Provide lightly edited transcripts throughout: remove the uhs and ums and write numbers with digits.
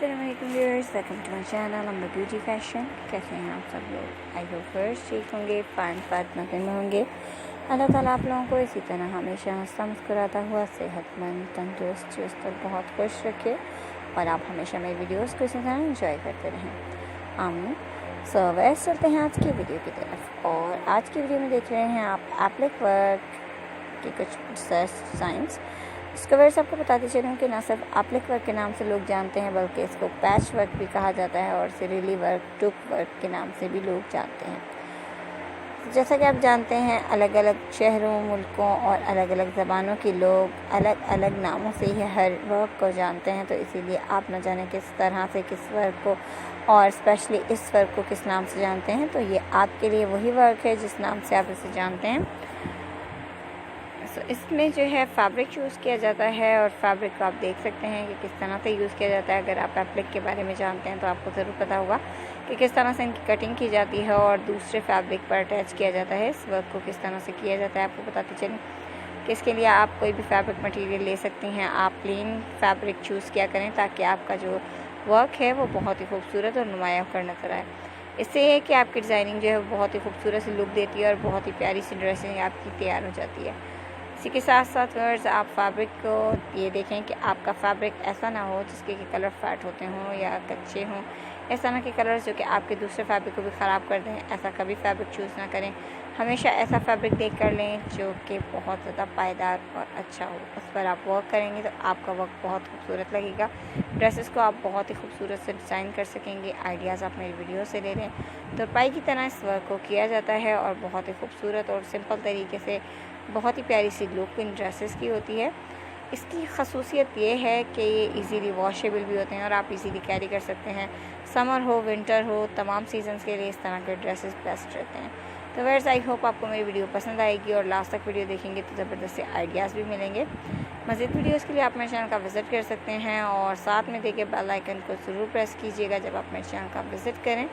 Viewers, welcome to my channel number beauty fashion. कैसे हैं आप सब लोग? आई होप फर्स्ट ठीक होंगे, पान पात मगन में होंगे। अल्लाह ताला आप लोगों को इसी तरह हमेशा हंसता मुस्कुराता हुआ सेहतमंद, तंदुरुस्त, चुस्त और बहुत खुश रखे और आप हमेशा मेरी वीडियोस को इसी तरह इंजॉय करते रहें। आमीन। सो वैसे चलते हैं आज की वीडियो की तरफ। और आज की वीडियो में देख रहे हैं आप एप्लिक वर्क के कुछ डिज़ाइंस। इसके वर्ड्स आपको बताते चलूँ कि ना सिर्फ एप्लिक वर्क के नाम से लोग जानते हैं, बल्कि इसको पैच वर्क भी कहा जाता है और सिरिली वर्क, टुक वर्क के नाम से भी लोग जानते हैं। जैसा कि आप जानते हैं, अलग अलग शहरों, मुल्कों और अलग अलग ज़बानों के लोग अलग अलग नामों से ही हर वर्क को जानते हैं। तो इसीलिए आप न जाने किस तरह से किस वर्क को और स्पेशली इस वर्क को किस नाम से जानते हैं। तो ये आपके लिए वही वर्क है जिस नाम से आप इसे जानते हैं। इसमें जो है फैब्रिक चूज़ किया जाता है और फैब्रिक को आप देख सकते हैं कि किस तरह से यूज़ किया जाता है। अगर आप एप्लिक के बारे में जानते हैं तो आपको ज़रूर पता होगा कि किस तरह से इनकी कटिंग की जाती है और दूसरे फैब्रिक पर अटैच किया जाता है। इस वर्क को किस तरह से किया जाता है आपको बताते चलें कि इसके लिए आप कोई भी फैब्रिक मटेरियल ले सकती हैं। आप प्लेन फैब्रिक चूज़ किया करें ताकि आपका जो वर्क है वो बहुत ही खूबसूरत और नुमाया कर नजर आए। इससे ये है कि आपकी डिज़ाइनिंग जो है बहुत ही खूबसूरत सी लुक देती है और बहुत ही प्यारी सी ड्रेसिंग आपकी तैयार हो जाती है। इसी के साथ साथ वर्ड्स आप फैब्रिक को ये देखें कि आपका फैब्रिक ऐसा ना हो जिसके कि कलर फैट होते हों या कच्चे हों, इस तरह के कलर्स जो कि आपके दूसरे फैब्रिक को भी ख़राब कर दें। ऐसा कभी फैब्रिक चूज़ ना करें। हमेशा ऐसा फैब्रिक देख कर लें जो कि बहुत ज़्यादा पायदार और अच्छा हो। उस पर आप वर्क करेंगे तो आपका वर्क बहुत खूबसूरत लगेगा। ड्रेसेस को आप बहुत ही खूबसूरत से डिज़ाइन कर सकेंगे। आइडियाज़ आप मेरी वीडियो से ले लें। तुरपाई की तरह इस वर्क को किया जाता है और बहुत ही खूबसूरत और सिंपल तरीके से बहुत ही प्यारी सी लुक इन ड्रेसेस की होती है। इसकी खसूसियत ये है कि ये इजीली वॉशेबल भी होते हैं और आप इजीली कैरी कर सकते हैं। समर हो, विंटर हो, तमाम सीजन्स के लिए इस तरह के ड्रेसेस बेस्ट रहते हैं। तो वेयर्स, आई होप आपको मेरी वीडियो पसंद आएगी और लास्ट तक वीडियो देखेंगे तो ज़बरदस्त से आइडियाज़ भी मिलेंगे। मज़ीद वीडियोज़ के लिए आप मेरे चैनल का विज़िट कर सकते हैं और साथ में देखिए बेल आइकन को ज़रूर प्रेस कीजिएगा जब आप मेरे चैनल का विज़िट करें।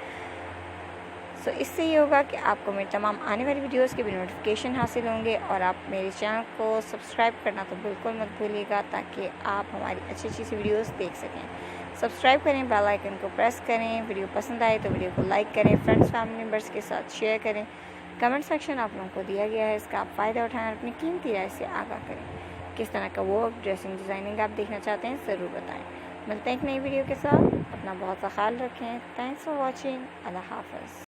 सो इससे ये होगा कि आपको मेरे तमाम आने वाली वीडियोस के भी नोटिफिकेशन हासिल होंगे और आप मेरे चैनल को सब्सक्राइब करना तो बिल्कुल मत भूलिएगा ताकि आप हमारी अच्छी अच्छी सी वीडियोस देख सकें। सब्सक्राइब करें, बेल आइकन को प्रेस करें। वीडियो पसंद आए तो वीडियो को लाइक करें, फ्रेंड्स फैमिली मेम्बर्स के साथ शेयर करें। कमेंट सेक्शन आप लोगों को दिया गया है, इसका आप फ़ायदा उठाएँ और अपनी कीमती राय से आगाह करें। किस तरह का वर्क, ड्रेसिंग, डिज़ाइनिंग आप देखना चाहते हैं ज़रूर बताएँ। मिलते हैं एक नई वीडियो के साथ। अपना बहुत सा ख्याल रखें। Thanks for watching. अल्लाह हाफ़िज़।